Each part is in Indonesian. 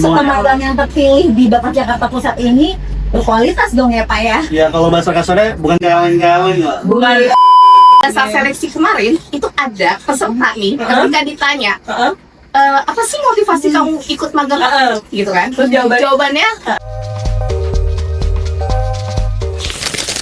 Peserta magang yang terpilih di Bapas Jakarta Pusat ini berkualitas dong ya Pak ya? Ya kalau bahasa kasarnya bukan kaleng-kaleng lah. Bukan. Saat seleksi kemarin itu ada peserta nih ketika ditanya apa sih motivasi kamu ikut magang gitu kan? Terus jawabannya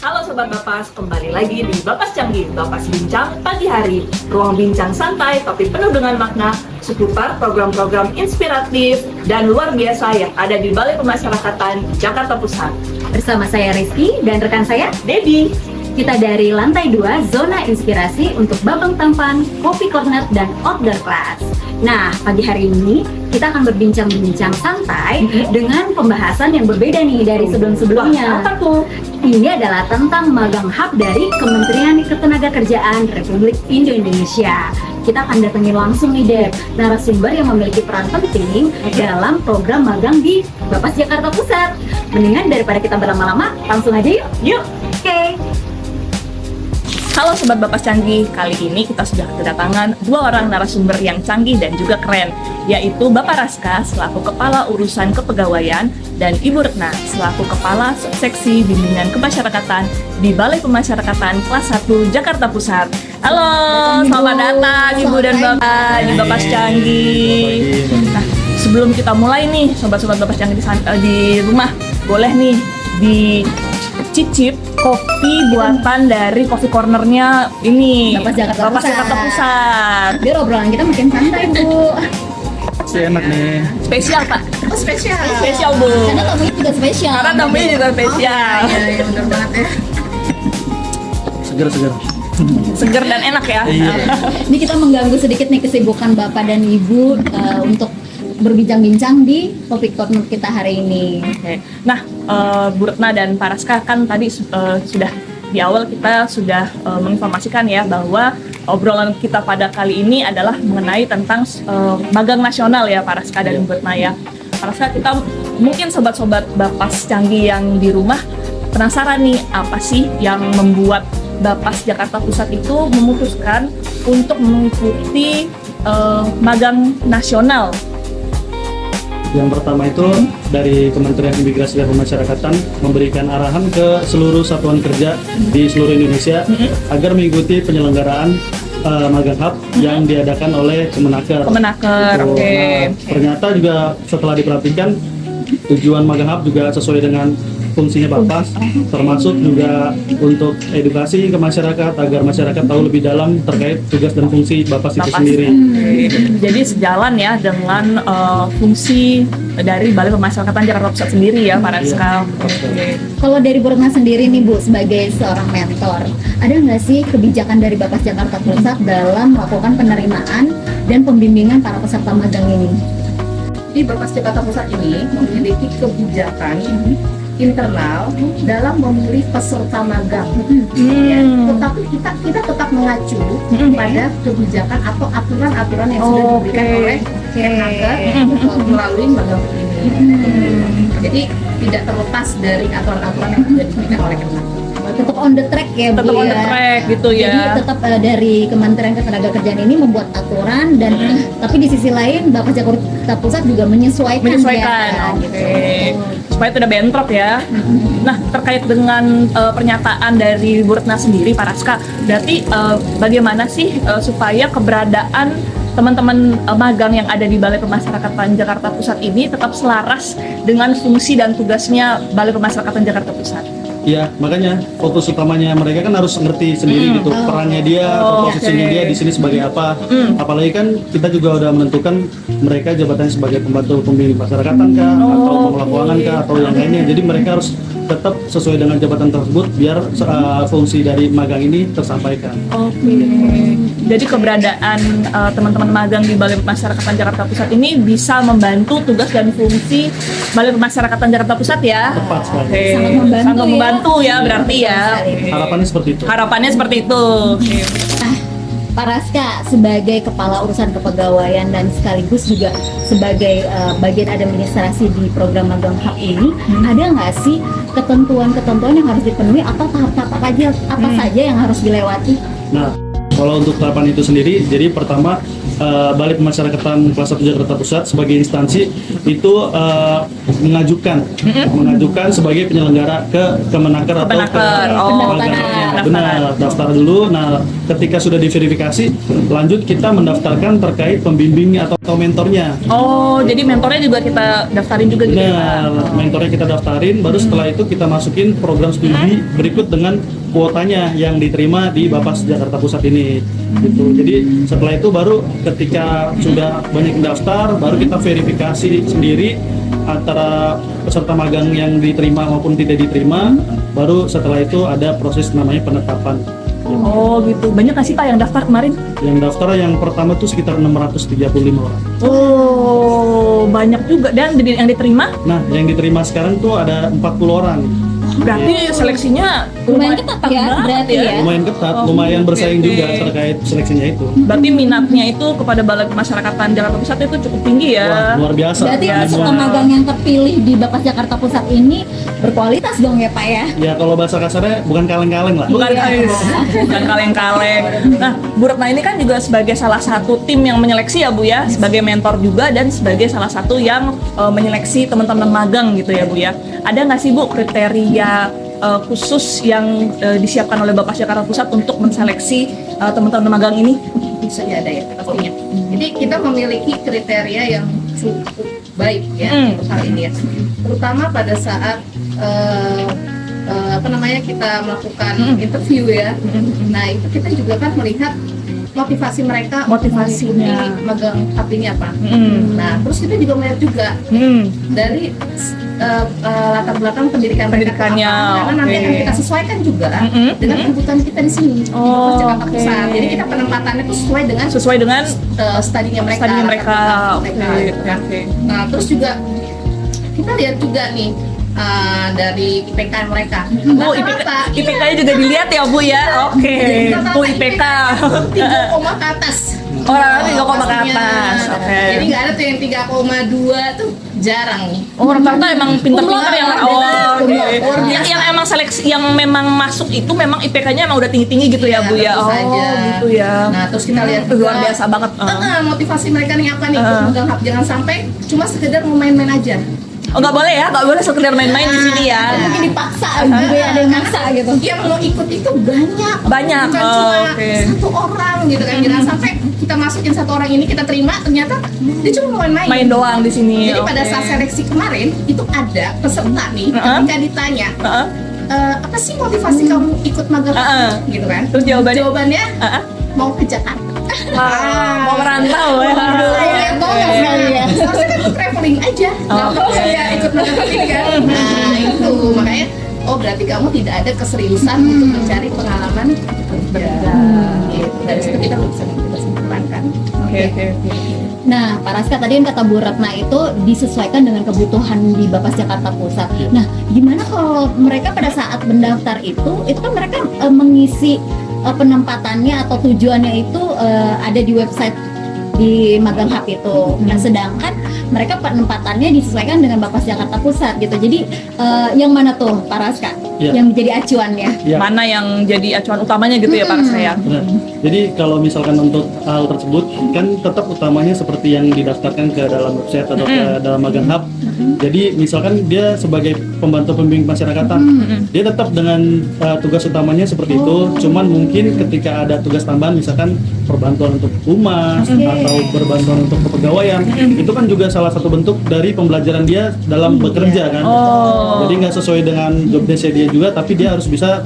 Halo Sobat Bapas, kembali lagi di Bapas Canggih, Bapas Bincang Pagi Hari. Ruang bincang santai tapi penuh dengan makna seputar program-program inspiratif dan luar biasa yang ada di Balai Pemasyarakatan Jakarta Pusat. Bersama saya Rizky dan rekan saya Debbie. kita dari lantai 2 Zona Inspirasi untuk Babang Tampan, Kopi Corner, dan Outdoor Class. Nah, pagi hari ini kita akan berbincang-bincang santai dengan pembahasan yang berbeda nih dari sebelum-sebelumnya. Apa tuh? Ini adalah tentang magang hub dari Kementerian Ketenagakerjaan Republik Indonesia. Kita akan datangi langsung nih Deb, narasumber yang memiliki peran penting dalam program magang di Bapas Jakarta Pusat. Mendingan daripada kita berlama-lama, langsung aja yuk. Yuk! Oke. Halo Sobat Bapas Canggih, kali ini kita sudah kedatangan dua orang narasumber yang canggih dan juga keren, yaitu Bapak Raska selaku Kepala Urusan Kepegawaian dan Ibu Retna selaku Kepala Subseksi Bimbingan Kemasyarakatan di Balai Pemasyarakatan Kelas 1 Jakarta Pusat. Halo, selamat datang Ibu dan Bapak di Bapas Canggih. Nah, sebelum kita mulai nih, Sobat-Sobat Bapas Canggih di rumah, boleh nih dicicip kopi buatan dari Coffee Cornernya ini Bapas Jakarta Bapas Pusat. Jakarta Pusat. Biar obrolan kita makin santai, Bu. Si enak nih. Spesial Pak. oh spesial. Spesial Bu. Karena tamunya juga spesial. Karena tamunya juga spesial. Iya benar banget ya. Seger. Seger dan enak ya. Iya. Ini kita mengganggu sedikit nih kesibukan Bapak dan Ibu untuk berbincang-bincang di Kopi Corner kita hari ini. Oke. Nah, Bu Retna dan Pak Raska kan tadi sudah di awal kita sudah menginformasikan ya bahwa obrolan kita pada kali ini adalah mengenai tentang magang nasional ya Pak Raska dan Bu Retna ya. Pak Raska, kita mungkin sobat-sobat Bapas Canggih yang di rumah penasaran nih apa sih yang membuat Bapas Jakarta Pusat itu memutuskan untuk mengikuti magang nasional. Yang pertama itu dari Kementerian Imigrasi dan Pemasyarakatan memberikan arahan ke seluruh satuan kerja di seluruh Indonesia agar mengikuti penyelenggaraan magang hub yang diadakan oleh Kemenaker. Kemenaker, Tuh, oke. nah, ternyata juga setelah diperhatikan tujuan magang hub juga sesuai dengan fungsinya Bapas, termasuk juga untuk edukasi ke masyarakat agar masyarakat tahu lebih dalam terkait tugas dan fungsi Bapas itu Bapas. sendiri. Jadi sejalan ya dengan fungsi dari Balai Pemasyarakatan Jakarta Pusat sendiri ya Pak Raska. Oke. Kalau dari Bu Retna sendiri nih Bu, sebagai seorang mentor, ada nggak sih kebijakan dari Bapas Jakarta Pusat dalam melakukan penerimaan dan pembimbingan para peserta magang ini? Di Bapas Jakarta Pusat ini memiliki kebijakan internal dalam memilih peserta magang. Ya, tetapi kita tetap mengacu pada kebijakan atau aturan-aturan yang sudah diberikan oleh Kemenaker melalui magang ini. Jadi tidak terlepas dari aturan-aturan yang sudah diberikan oleh Kemenaker. Tetap on the track ya Bu Tetap on the ya? track gitu Jadi ya. tetap dari Kementerian Ketenagakerjaan ini membuat aturan dan tapi di sisi lain Bapas Jakarta Pusat juga menyesuaikan Menyesuaikan, ya, oke. gitu. Supaya tidak bentrok ya. Nah, terkait dengan pernyataan dari Bu Retna sendiri, Pak Raska, berarti bagaimana sih supaya keberadaan teman-teman magang yang ada di Balai Pemasyarakatan Jakarta Pusat ini tetap selaras dengan fungsi dan tugasnya Balai Pemasyarakatan Jakarta Pusat? Iya, makanya fokus utamanya mereka kan harus ngerti sendiri gitu perannya dia, posisinya dia di sini sebagai apa. Apalagi kan kita juga udah menentukan mereka jabatannya sebagai pembantu pembimbing masyarakatan kah, atau pengelola keuangan kah, atau yang lainnya. Jadi mereka harus tetap sesuai dengan jabatan tersebut biar fungsi dari magang ini tersampaikan. Oke. Jadi keberadaan teman-teman magang di Balai Pemasyarakatan Jakarta Pusat ini bisa membantu tugas dan fungsi Balai Pemasyarakatan Jakarta Pusat ya. Tepat sekali. Oke. Sangat membantu Sangat ya. membantu ya berarti ya. Oke. Harapannya seperti itu. Harapannya seperti itu. Oke. Nah, Pak Raska sebagai Kepala Urusan Kepegawaian dan sekaligus juga sebagai bagian administrasi di program magang hub ini, ada nggak sih ketentuan-ketentuan yang harus dipenuhi atau tahap-tahap apa saja yang harus dilewati? Nah, Kalau untuk tahapan itu sendiri, jadi pertama Balai Pemasyarakatan kelas 1 Jakarta Pusat sebagai instansi itu mengajukan sebagai penyelenggara ke Kemenaker atau ke Pendaftaran. benar, daftar dulu. Nah, ketika sudah diverifikasi, lanjut kita mendaftarkan terkait pembimbing atau mentornya. Oh, jadi mentornya juga kita daftarin juga gitu ya, Pak? Benar, mentornya kita daftarin, baru setelah itu kita masukin program studi berikut dengan kuotanya yang diterima di Bapas Jakarta Pusat ini. Gitu. Jadi setelah itu baru ketika sudah banyak yang daftar, baru kita verifikasi sendiri antara peserta magang yang diterima maupun tidak diterima. Baru setelah itu ada proses namanya penetapan. Oh gitu, banyak nggak sih Pak yang daftar kemarin? Yang daftar yang pertama tuh sekitar 635 orang. Oh, banyak juga. Dan yang diterima? Nah, yang diterima sekarang tuh ada 40 orang. Berarti seleksinya Lumayan ketat ya, banget berarti ya. Lumayan ketat, lumayan bersaing juga terkait seleksinya itu. Berarti minatnya itu kepada Balai Pemasyarakatan Jakarta Pusat itu cukup tinggi ya. Wah, luar biasa. Berarti Ya, peserta semua. magang yang terpilih di Bapas Jakarta Pusat ini berkualitas dong ya Pak ya? Ya kalau bahasa kasarnya bukan kaleng-kaleng lah. Bukan Iya. bukan kaleng-kaleng. Nah, Bu Retna ini kan juga sebagai salah satu tim yang menyeleksi ya Bu ya, sebagai mentor juga dan sebagai salah satu yang menyeleksi teman-teman magang gitu ya Bu ya. Ada nggak sih Bu kriteria khusus yang disiapkan oleh Bapas Jakarta Pusat untuk menseleksi teman-teman magang ini? Bisa ada ya pastinya. Jadi kita memiliki kriteria yang cukup baik ya untuk hal ini ya. Terutama pada saat kita melakukan interview ya. Nah itu kita juga kan melihat motivasi mereka Motivasinya. untuk mengikuti magang hub ini apa. Nah terus kita juga melihat juga dari latar belakang pendidikannya, karena nanti akan kita sesuaikan juga dengan kebutuhan kita di sini di Bapas Jakarta Pusat. Jadi kita penempatannya itu sesuai dengan studinya mereka. Studinya mereka. latar belakang gitu kan. Nah terus juga kita lihat juga nih dari IPK mereka. Oh, IPK-nya juga dilihat ya Bu ya. Oke. Tuh IPK. 3, ke atas. Orang 3 ke Pastinya. atas. Oke. Jadi nggak ada tuh yang 3,2 tuh jarang nih. Oh, rata-rata emang pintar-pintar yang yang emang seleksi yang memang masuk itu memang IPK-nya emang udah tinggi-tinggi gitu ya Bu ya. tentu Oh, saja. gitu ya. Nah, terus kita lihat Luar biasa banget. motivasi mereka nih apa nih ikut magang hub, jangan sampai cuma sekedar mau main-main aja. Oh, nggak boleh ya, nggak boleh sekedar main-main di sini ya. Mungkin dipaksa gitu ya, ada yang maksa gitu. Yang mau ikut itu banyak. Banyak. Bukan Oh, cuma oke. satu orang gitu kan. Jangan sampai kita masukin satu orang ini kita terima ternyata dia cuma mau main-main. Main doang di sini. Jadi pada Oke. saat seleksi kemarin itu ada peserta nih ketika ditanya apa sih motivasi kamu ikut magang gitu kan? Terus jawabannya? Mau ke Jakarta. Mau merantau ya. Saya banget sekali ya. Seharusnya kan traveling aja. Nggak perlu ya ikut magang ini kan. Nah itu makanya berarti kamu tidak ada keseriusan untuk mencari pengalaman kerja. Gitu. Dari situ kita bisa simpulkan. Oke. Nah, Pak Raska tadi yang kata Bu Retna itu disesuaikan dengan kebutuhan di Bapas Jakarta Pusat. Nah, gimana kalau mereka pada saat mendaftar itu kan mereka mengisi penempatannya atau tujuannya itu ada di website di Magang Hub itu. Nah, sedangkan mereka penempatannya disesuaikan dengan Bapas Jakarta Pusat gitu. Jadi yang mana tuh Pak Raska yang menjadi acuannya? Mana yang jadi acuan utamanya gitu ya Pak Raska ya? Nah, jadi kalau misalkan untuk hal tersebut kan tetap utamanya seperti yang didaftarkan ke dalam website atau ke dalam Magang Hub. Jadi misalkan dia sebagai pembantu pembimbing masyarakatan, dia tetap dengan tugas utamanya seperti itu. Cuman mungkin ketika ada tugas tambahan misalkan perbantuan untuk humas atau berbantuan untuk kepegawaian, itu kan juga salah satu bentuk dari pembelajaran dia dalam bekerja kan. Jadi nggak sesuai dengan job desk dia juga, tapi dia harus bisa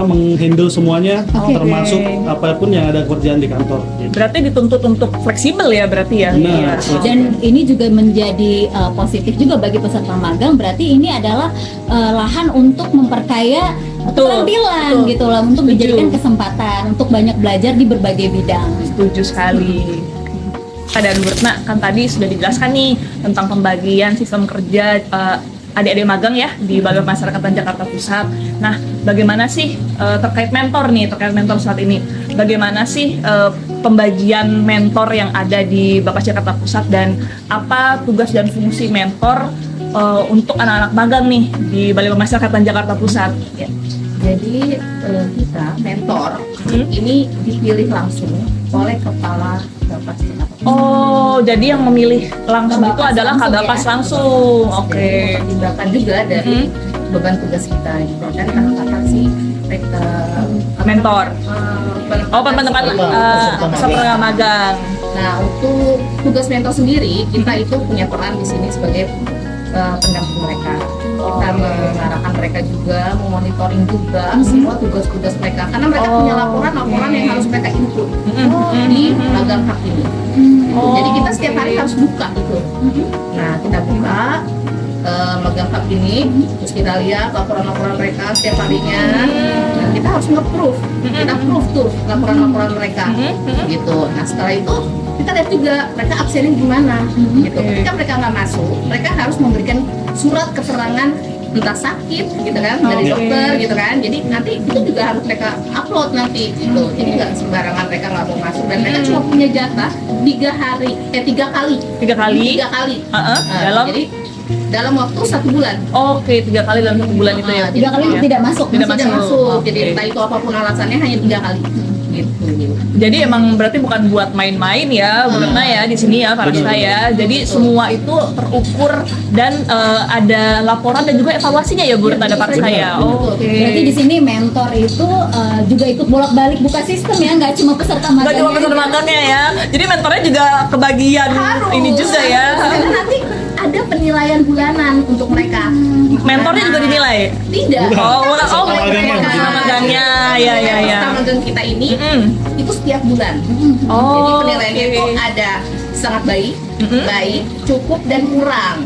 menghandle semuanya, termasuk apapun yang ada kerjaan di kantor. Berarti dituntut untuk fleksibel ya berarti ya? Benar. Dan ini juga menjadi positif juga bagi peserta magang. Berarti ini adalah lahan untuk memperkaya keterampilan gitu lah, untuk dijadikan kesempatan untuk banyak belajar di berbagai bidang. Setuju sekali. Dan Bu Retna kan tadi sudah dijelaskan nih tentang pembagian sistem kerja adik-adik magang ya di Balai Pemasyarakatan Jakarta Pusat. Nah, bagaimana sih terkait mentor saat ini? Bagaimana sih pembagian mentor yang ada di Bapas Jakarta Pusat dan apa tugas dan fungsi mentor untuk anak-anak magang nih di Balai Pemasyarakatan Jakarta Pusat? Ya. Jadi kita mentor ini dipilih langsung oleh kepala Bapas Jakarta. Oh, jadi yang memilih langsung itu Kabapas adalah langsung Kabapas ya? langsung. Oke. Pertimbangan juga dari beban tugas kita juga kan karena si mereka Mentor. Oh, penempatan peserta peserta magang. Nah, untuk tugas mentor sendiri kita itu punya peran di sini sebagai pendamping mereka. Kita mengarahkan mereka juga, memonitoring juga semua tugas-tugas mereka karena mereka punya laporan-laporan yang harus mereka input di magang hub ini. Jadi kita setiap hari harus buka itu. Nah, kita buka magang hub ini, terus kita lihat laporan-laporan mereka setiap harinya. Nah, kita harus nge-proof, kita proof tuh laporan-laporan mereka, gitu. Nah, setelah itu kita lihat juga mereka absennya gimana, gitu. Ketika mereka nggak masuk, mereka harus memberikan surat keterangan entah sakit, gitu kan, dari dokter, gitu kan. Jadi nanti itu juga harus mereka upload nanti, gitu. Jadi nggak sembarangan mereka nggak mau masuk dan mereka cuma punya jatah 3 kali. 3 kali. 3 kali. Heeh, Nah, dalam jadi dalam waktu 1 bulan. Oke, 3 kali dalam 1 bulan itu ya. 3 kali Ya. tidak masuk. Tidak Tidak masuk. masuk. Oke. Jadi entah itu apapun alasannya hanya 3 kali. Gitu. Jadi emang berarti bukan buat main-main ya, Bu Retna ya di sini ya, para Benar. ya. Jadi semua itu terukur dan ada laporan dan juga evaluasinya ya, Bu Retna, ada para ya. Oke. Berarti di sini mentor itu juga ikut bolak-balik buka sistem ya, nggak cuma peserta magang. Gak cuma peserta magangnya ya. Jadi mentornya juga kebagian ini juga ya. Karena nanti ada penilaian bulanan untuk mereka. Mentornya juga dinilai. Tidak. Oh, bukan. Oh, Peserta magangnya. peserta magangnya. Ya, ya, ya. Peserta magang kita ini itu setiap bulan. Oh, Jadi penilaiannya oke. itu ada sangat baik, baik, cukup dan kurang.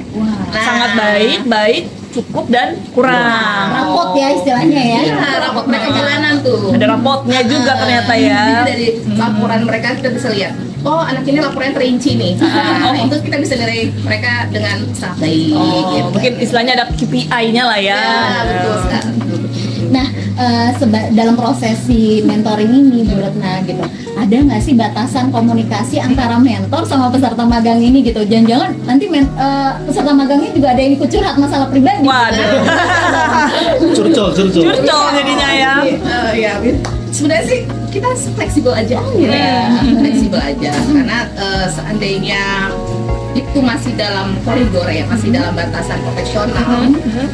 Nah, Sangat baik, baik, cukup dan kurang. Rapot ya istilahnya ya. Iya, rapot mereka bulanan tuh. Ada rapotnya juga ternyata ya. Jadi dari laporan mereka kita bisa lihat. Oh, anak ini laporannya terinci nih. Nah, itu kita bisa nilai mereka dengan sangat baik. Oh, gitu. mungkin istilahnya ada KPI-nya lah ya. Ya, betul sekali. Nah, dalam proses si mentoring ini Bu Retna gitu, ada nggak sih batasan komunikasi antara mentor sama peserta magang ini gitu? Jangan-jangan nanti peserta magangnya juga ada yang ikut curhat masalah pribadi. Waduh. Curcol. Curcol jadinya ya. Ya, sebenarnya sih kita fleksibel aja, fleksibel aja karena seandainya itu masih dalam koridor ya, masih dalam batasan profesional,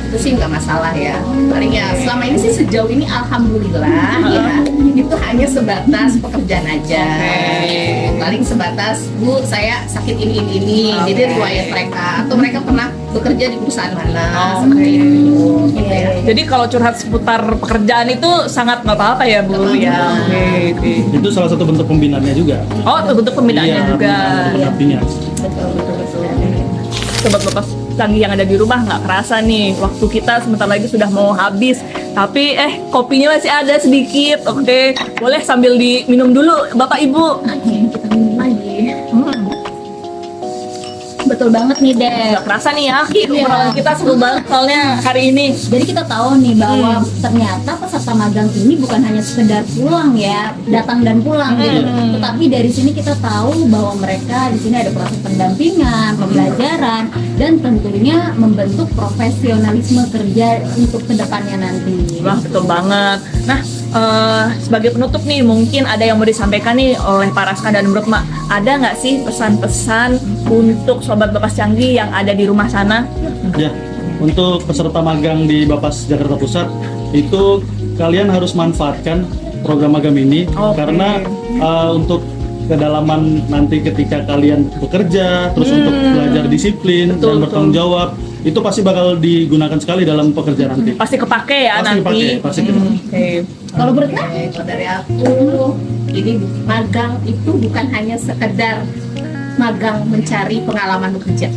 itu sih nggak masalah ya. Paling ya selama ini sih sejauh ini alhamdulillah ya itu hanya sebatas pekerjaan aja. Paling sebatas Bu saya sakit ini, jadi riwayat mereka atau mereka pernah bekerja di perusahaan mana seperti itu. Gitu ya. Jadi kalau curhat seputar pekerjaan itu sangat nggak apa-apa ya, Bu ya. Oke. Itu salah satu bentuk pembinaannya juga. Oh, bentuk pembinaannya Iya, juga. pendampingan. Betul. Sobat Bapas Canggih yang ada di rumah, nggak kerasa nih waktu kita sebentar lagi sudah mau habis. Tapi kopinya masih ada sedikit. Oke, boleh sambil diminum dulu Bapak Ibu. Kita minum lagi. Betul banget nih Dek. Nggak kerasa nih ya, Iya. obrolan kita seru banget soalnya hari ini. Jadi kita tahu nih bahwa ternyata peserta magang ini bukan hanya sekedar pulang ya, datang dan pulang gitu. Tetapi dari sini kita tahu bahwa mereka di sini ada proses pendampingan, pembelajaran, dan tentunya membentuk profesionalisme kerja untuk kedepannya nanti. Wah, betul banget. Nah, sebagai penutup nih, mungkin ada yang mau disampaikan nih oleh Pak Raska dan Bu Retna. Ada nggak sih pesan-pesan untuk Sobat Bapas Canggih yang ada di rumah sana? Ya, untuk peserta magang di Bapas Jakarta Pusat itu kalian harus manfaatkan program magang ini karena untuk kedalaman nanti ketika kalian bekerja, terus untuk belajar disiplin Betul, dan bertanggung jawab, itu pasti bakal digunakan sekali dalam pekerjaan nanti. Pasti kepake ya Pasti nanti. kepake, pasti kepake. Oke. Kalau Bu Retna? Kalau dari aku, ini magang itu bukan hanya sekedar magang mencari pengalaman bekerja.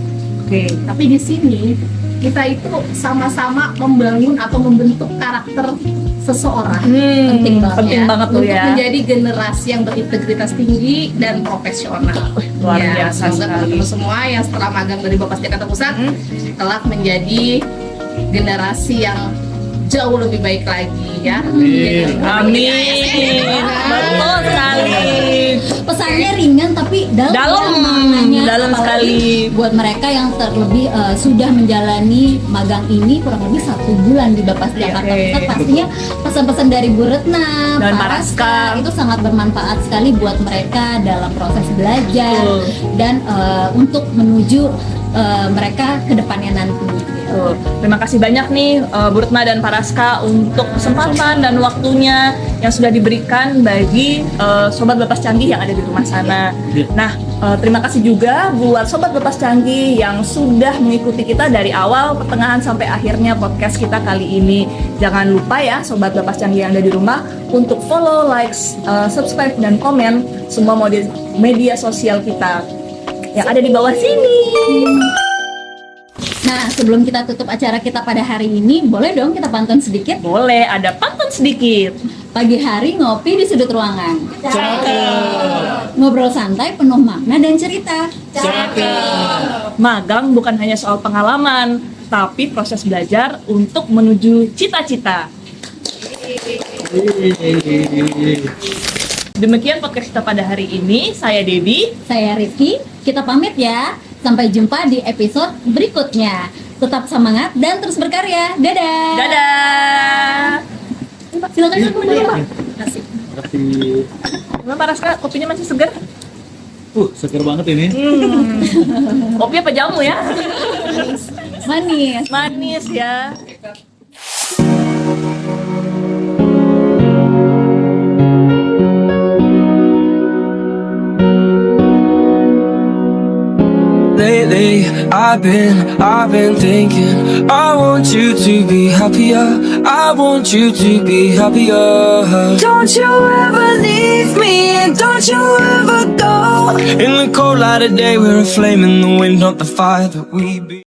Oke. Tapi di sini kita itu sama-sama membangun atau membentuk karakter seseorang. Penting banget Penting ya. banget tuh Untuk ya. menjadi generasi yang berintegritas tinggi dan profesional. Luar Ya, biasa semoga sekali. teman-teman semua yang setelah magang dari Bapas Jakarta Pusat kelak menjadi generasi yang jauh lebih baik lagi ya. Amin. Betul sekali. Pesannya ringan tapi dalam, Dalam, ya maknanya. dalam Apalagi sekali. buat mereka yang terlebih sudah menjalani magang ini kurang lebih 1 bulan di Bapas Jakarta Oke. Pusat, pastinya pesan-pesan dari Bu Retna Dan Pak Pak Raska Raska itu sangat bermanfaat sekali buat mereka dalam proses belajar Betul. dan untuk menuju mereka ke depannya nanti. Tuh, terima kasih banyak nih Bu Retna dan Pak Raska untuk kesempatan dan waktunya yang sudah diberikan bagi Sobat Bapas Canggih yang ada di rumah sana. Iya. Nah, terima kasih juga buat Sobat Bapas Canggih yang sudah mengikuti kita dari awal, pertengahan sampai akhirnya podcast kita kali ini. Jangan lupa ya Sobat Bapas Canggih yang ada di rumah untuk follow, like, subscribe, dan komen semua media sosial kita yang ada di bawah sini. Nah, sebelum kita tutup acara kita pada hari ini, boleh dong kita pantun sedikit? Boleh, ada pantun sedikit. Pagi hari ngopi di sudut ruangan. Ngobrol santai penuh makna dan cerita. Magang bukan hanya soal pengalaman, tapi proses belajar untuk menuju cita-cita. Demikian podcast kita pada hari ini. Saya Debbie. Saya Rizky, kita pamit ya. Sampai jumpa di episode berikutnya. Tetap semangat dan terus berkarya. Dadah. Dadah. Silakan Pak. Terima kasih. Gimana Pak Raska, kopinya masih segar? Seger banget ini. Kopi apa jamu ya? Manis. Manis ya. Lately, I've been thinking, I want you to be happier. I want you to be happier. Don't you ever leave me, and don't you ever go. In the cold light of day, we're a flame in the wind, not the fire that we be.